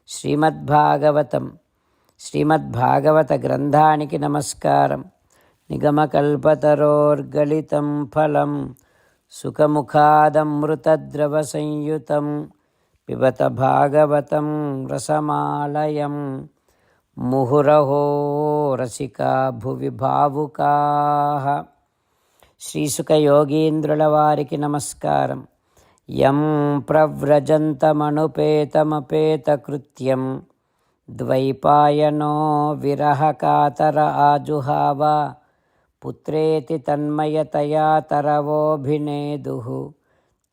శ్రీమద్భాగవతం శ్రీమద్భాగవత గ్రంథానికి నమస్కారం. నిగమకల్పతరోర్గళితం ఫలం సుఖముఖాదమృతద్రవ సంయుతం పిబత భాగవతం రసమాలయం. ముహురహో రసికా భువి భావుకాః. శ్రీసుఖయోగీంద్రుల వారికి నమస్కారం. యం ప్రవ్రజంతమనుపేతమపేతకృత్యం ద్వైపాయనో విరహకాతర ఆజుహావ పుత్రేతి తన్మయతయా తరవోభినేదుః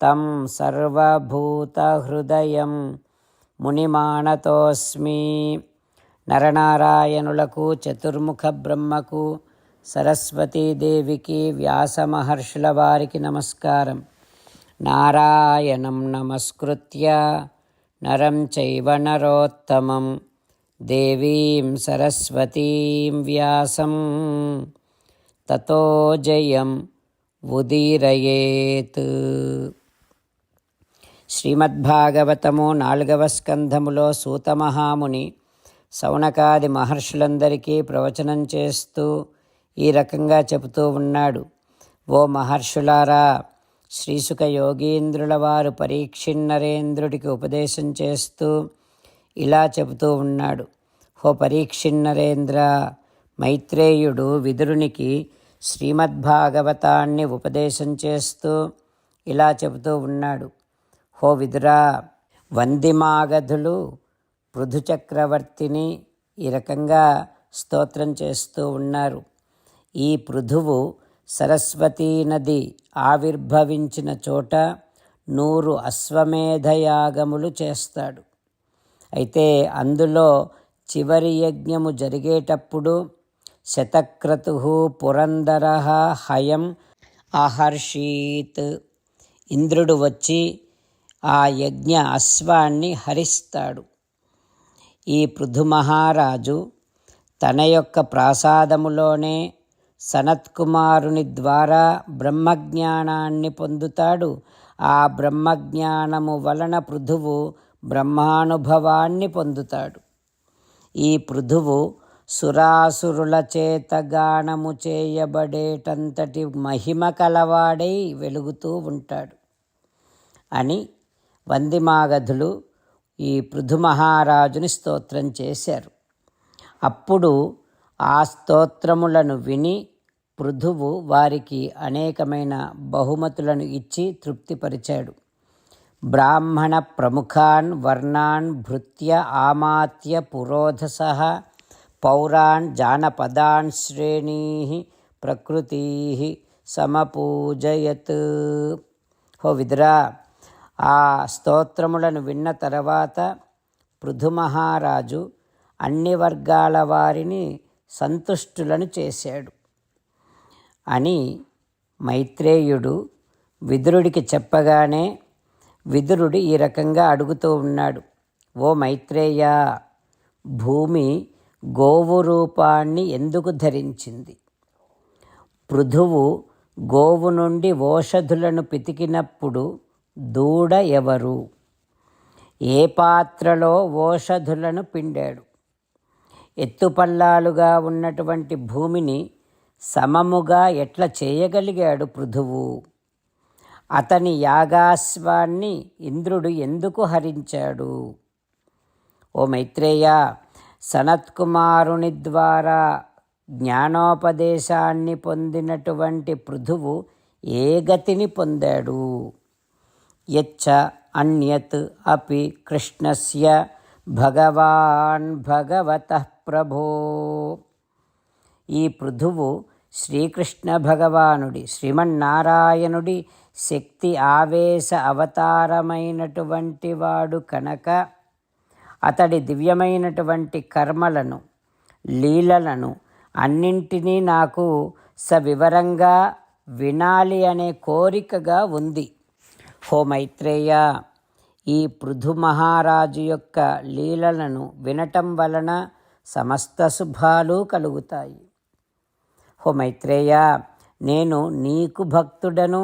తం సర్వభూతహృదయం మునిమానతోస్మి. నరనారాయణులకు, చతుర్ముఖ బ్రహ్మకు, సరస్వతీదేవికి, వ్యాసమహర్షుల వారికి నమస్కారం. నారాయణం నమస్కృత్య నరం చైవ నరోత్తమం దేవీం సరస్వతీం వ్యాసం తతో జయం ఉదీరయేత్. శ్రీమద్భాగవతము 4వ స్కంధములో సూతమహాముని శౌనకాది మహర్షులందరికీ ప్రవచనం చేస్తూ ఈ రకంగా చెబుతూ ఉన్నాడు. ఓ మహర్షులారా, శ్రీసుఖ యోగీంద్రుల వారు పరీక్షిన్నరేంద్రుడికి ఉపదేశం చేస్తూ ఇలా చెబుతూ ఉన్నాడు. ఓ పరీక్షిన్నరేంద్ర, మైత్రేయుడు విదురునికి శ్రీమద్భాగవతాన్ని ఉపదేశం చేస్తూ ఇలా చెబుతూ ఉన్నాడు. ఓ విదురా, వందిమాగధులు పృథు చక్రవర్తిని ఈ రకంగా స్తోత్రం చేస్తూ ఉన్నారు. ఈ పృథువు సరస్వతీ నది ఆవిర్భవించిన చోట 100 అశ్వమేధయాగములు చేస్తాడు. అయితే అందులో చివరి యజ్ఞము జరిగేటప్పుడు శతక్రతుః పురందరః హయం అహర్షీత్. ఇంద్రుడు వచ్చి ఆ యజ్ఞ అశ్వాన్ని హరిస్తాడు. ఈ పృథు మహారాజు తన యొక్క ప్రాసాదములోనే సనత్కుమారుని ద్వారా బ్రహ్మజ్ఞానాన్ని పొందుతాడు. ఆ బ్రహ్మజ్ఞానము వలన పృథువు బ్రహ్మానుభవాన్ని పొందుతాడు. ఈ పృథువు సురాసురుల చేత గానము చేయబడేటంతటి మహిమ కలవాడై వెలుగుతూ ఉంటాడు అని వందిమాగధులు ఈ పృథు మహారాజుని స్తోత్రం చేశారు. అప్పుడు ఆ స్తోత్రములను విని పృథువు వారికి అనేకమైన బహుమతులను ఇచ్చి తృప్తిపరిచాడు. బ్రాహ్మణ ప్రముఖాన్ వర్ణాన్ భృత్య ఆమాత్య పురోధసః పౌరాన్ జానపదాన్ శ్రేణీః ప్రకృతీః సమపూజయత్. హో విదురా, ఆ స్తోత్రములను విన్న తర్వాత పృథు మహారాజు అన్ని వర్గాల వారిని సంతుష్టులను చేశాడు అని మైత్రేయుడు విదురుడికి చెప్పగానే విదురుడు ఈ రకంగా అడుగుతూ ఉన్నాడు. ఓ మైత్రేయ, భూమి గోవు రూపాన్ని ఎందుకు ధరించింది? పృథువు గోవు నుండి ఓషధులను పితికినప్పుడు దూడ ఎవరు? ఏ పాత్రలో ఓషధులను పిండాడు? ఎత్తుపల్లాలుగా ఉన్నటువంటి భూమిని సమముగా ఎట్లా చేయగలిగాడు పృథువు? అతని యాగాశ్వాన్ని ఇంద్రుడు ఎందుకు హరించాడు? ఓ మైత్రేయ, సనత్కుమారుని ద్వారా జ్ఞానోపదేశాన్ని పొందినటువంటి పృథువు ఏ గతిని పొందాడు? యచ్చ అన్యత్ అపి కృష్ణస్య భగవాన్ భగవతః ప్రభో. ఈ పృథువు శ్రీకృష్ణ భగవానుడి, శ్రీమన్నారాయణుడి శక్తి ఆవేశ అవతారమైనటువంటి వాడు కనుక అతడి దివ్యమైనటువంటి కర్మలను, లీలలను అన్నింటినీ నాకు సవివరంగా వినాలి అనే కోరికగా ఉంది. హో మైత్రేయ, ఈ పృథు మహారాజు యొక్క లీలలను వినటం వలన సమస్త శుభాలు కలుగుతాయి. హో మైత్రేయ, నేను నీకు భక్తుడను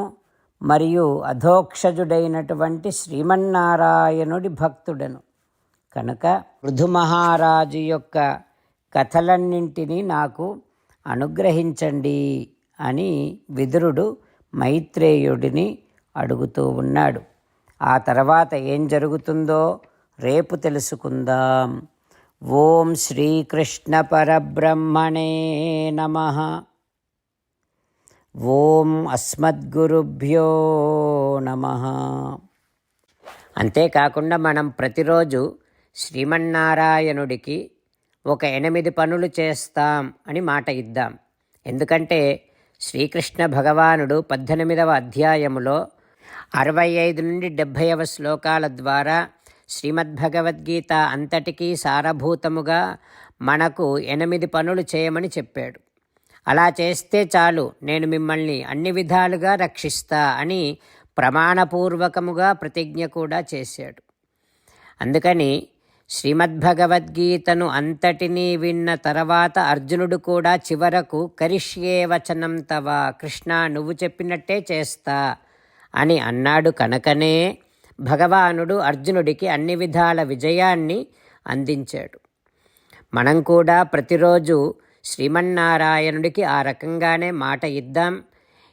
మరియు అధోక్షజుడైనటువంటి శ్రీమన్నారాయణుడి భక్తుడను కనుక పృథు మహారాజు యొక్క కథలన్నింటినీ నాకు అనుగ్రహించండి అని విదురుడు మైత్రేయుడిని అడుగుతూ ఉన్నాడు. ఆ తర్వాత ఏం జరుగుతుందో రేపు తెలుసుకుందాం. ఓం శ్రీకృష్ణ పరబ్రహ్మణే నమః. ఓం అస్మద్గురుభ్యో నమః. అంతేకాకుండా మనం ప్రతిరోజు శ్రీమన్నారాయణుడికి ఒక 8 పనులు చేస్తాం అని మాట ఇద్దాం. ఎందుకంటే శ్రీకృష్ణ భగవానుడు 18వ అధ్యాయములో 65 నుండి 70వ శ్లోకాల ద్వారా శ్రీమద్భగవద్గీత అంతటికీ సారభూతముగా మనకు 8 పనులు చేయమని చెప్పాడు. అలా చేస్తే చాలు, నేను మిమ్మల్ని అన్ని విధాలుగా రక్షిస్తా అని ప్రమాణపూర్వకముగా ప్రతిజ్ఞ కూడా చేశాడు. అందుకని శ్రీమద్భగవద్గీతను అంతటినీ విన్న తర్వాత అర్జునుడు కూడా చివరకు కరిష్యే వచనం తవ, కృష్ణ నువ్వు చెప్పినట్టే చేస్తా అని అన్నాడు. కనుకనే భగవానుడు అర్జునుడికి అన్ని విధాల విజయాన్ని అందించాడు. మనం కూడా ప్రతిరోజు శ్రీమన్నారాయణుడికి ఆ రకంగానే మాట ఇద్దాం.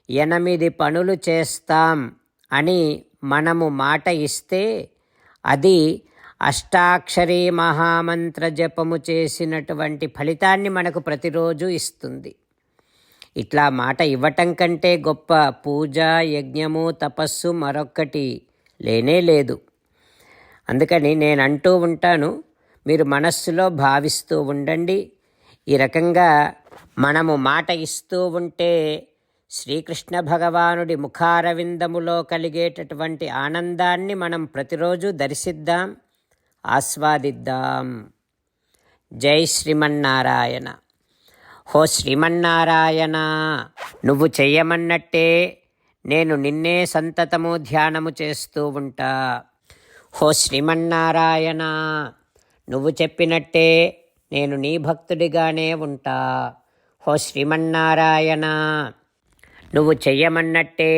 8 పనులు చేస్తాం అని మనము మాట ఇస్తే అది అష్టాక్షరీ మహామంత్ర జపము చేసినటువంటి ఫలితాన్ని మనకు ప్రతిరోజు ఇస్తుంది. ఇట్లా మాట ఇవ్వటం కంటే గొప్ప పూజ, యజ్ఞము, తపస్సు మరొక్కటి లేనే లేదు. అందుకని నేను అంటూ ఉంటాను, మీరు మనస్సులో భావిస్తూ ఉండండి. ఈ రకంగా మనము మాట ఇస్తూ ఉంటే శ్రీకృష్ణ భగవానుడి ముఖారవిందములో కలిగేటటువంటి ఆనందాన్ని మనం ప్రతిరోజు దర్శిద్దాం, ఆస్వాదిద్దాం. జై శ్రీమన్నారాయణ. హో శ్రీమన్నారాయణ, నువ్వు చెయ్యమన్నట్టే నేను నిన్నే సంతతము ధ్యానము చేస్తూ ఉంటా. హో శ్రీమన్నారాయణ, నువ్వు చెప్పినట్టే నేను నీ భక్తుడిగానే ఉంటా. హో శ్రీమన్నారాయణ, నువ్వు చెయ్యమన్నట్టే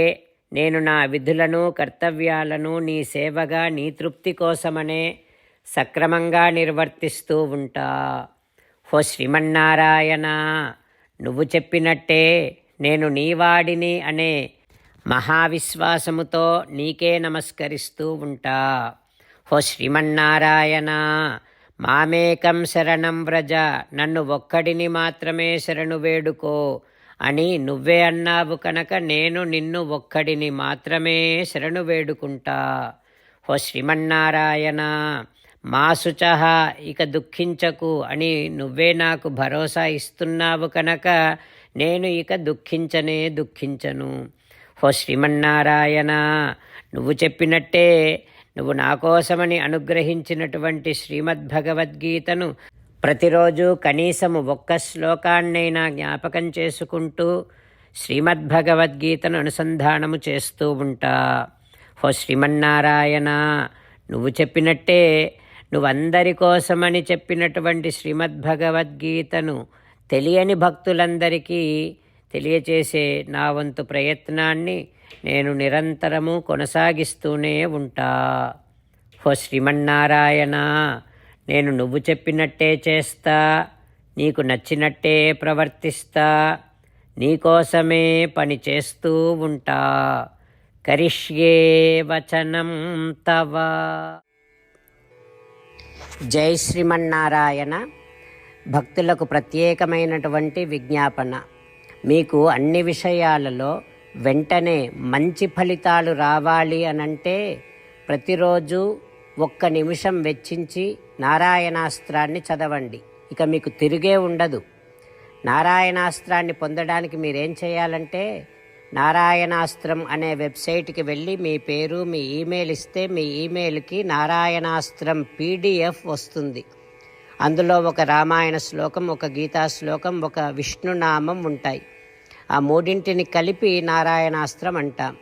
నేను నా విధులను, కర్తవ్యాలను నీ సేవగా, నీ తృప్తి కోసమనే సక్రమంగా నిర్వర్తిస్తూ ఉంటా. హో శ్రీమన్నారాయణ, నువ్వు చెప్పినట్టే నేను నీవాడిని అనే మహావిశ్వాసముతో నీకే నమస్కరిస్తూ ఉంటా. హో శ్రీమన్నారాయణ, మామేకం శరణం వ్రజ, నన్ను ఒక్కడిని మాత్రమే శరణు వేడుకో అని నువ్వే అన్నావు కనుక నేను నిన్ను ఒక్కడిని మాత్రమే శరణు వేడుకుంటా. హో శ్రీమన్నారాయణ, మా శుచః, ఇక దుఃఖించకు అని నువ్వే నాకు భరోసా ఇస్తున్నావు కనుక నేను ఇక దుఃఖించను. హో శ్రీమన్నారాయణ, నువ్వు చెప్పినట్టే నువ్వు నా కోసమని అనుగ్రహించినటువంటి శ్రీమద్భగవద్గీతను ప్రతిరోజు కనీసము 1 శ్లోకాన్నైనా జ్ఞాపకం చేసుకుంటూ శ్రీమద్భగవద్గీతను అనుసంధానము చేస్తూ ఉంటా. హో శ్రీమన్నారాయణ, నువ్వు చెప్పినట్టే నువ్వందరి కోసమని చెప్పినటువంటి శ్రీమద్భగవద్గీతను తెలియని భక్తులందరికీ తెలియచేసే నా వంతు ప్రయత్నాన్ని నేను నిరంతరము కొనసాగిస్తూనే ఉంటా. హో శ్రీమన్నారాయణ, నేను నువ్వు చెప్పినట్టే చేస్తా, నీకు నచ్చినట్టే ప్రవర్తిస్తా, నీకోసమే పని చేస్తూ ఉంటా. కరిష్యే వచనం తవ. జై శ్రీమన్నారాయణ. భక్తులకు ప్రత్యేకమైనటువంటి విజ్ఞాపన. మీకు అన్ని విషయాలలో వెంటనే మంచి ఫలితాలు రావాలి అనంటే ప్రతిరోజు 1 నిమిషం వెచ్చించి నారాయణాస్త్రాన్ని చదవండి. ఇక మీకు తిరిగే ఉండదు. నారాయణాస్త్రాన్ని పొందడానికి మీరేం చేయాలంటే నారాయణాస్త్రం అనే వెబ్సైట్కి వెళ్ళి మీ పేరు, మీ ఈమెయిల్ ఇస్తే మీ ఈమెయిల్కి నారాయణాస్త్రం PDF వస్తుంది. అందులో ఒక రామాయణ శ్లోకం, ఒక గీతా శ్లోకం, ఒక విష్ణునామం ఉంటాయి. ఆ 3ంటిని కలిపి నారాయణాస్త్రం అంటాం.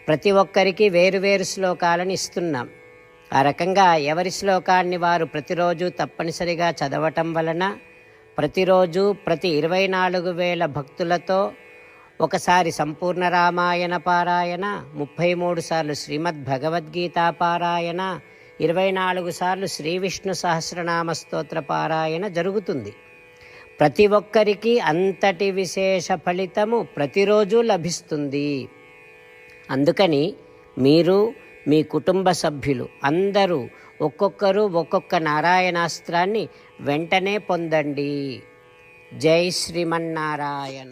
ప్రతి ఒక్కరికి వేరువేరు శ్లోకాలను ఇస్తున్నాం. ఆ రకంగా ఎవరి శ్లోకాన్ని వారు ప్రతిరోజు తప్పనిసరిగా చదవటం వలన ప్రతిరోజు ప్రతి 24,000 భక్తులతో ఒకసారి సంపూర్ణ రామాయణ పారాయణ, 33 సార్లు శ్రీమద్భగవద్గీత పారాయణ, 24 సార్లు శ్రీ విష్ణు సహస్రనామ స్తోత్ర పారాయణ జరుగుతుంది. ప్రతి ఒక్కరికి అంతటి విశేష ఫలితము ప్రతిరోజు లభిస్తుంది. అందుకని మీరు, మీ కుటుంబ సభ్యులు అందరూ ఒక్కొక్కరు ఒక్కొక్క నారాయణాస్త్రాన్ని వెంటనే పొందండి. జై శ్రీమన్నారాయణ.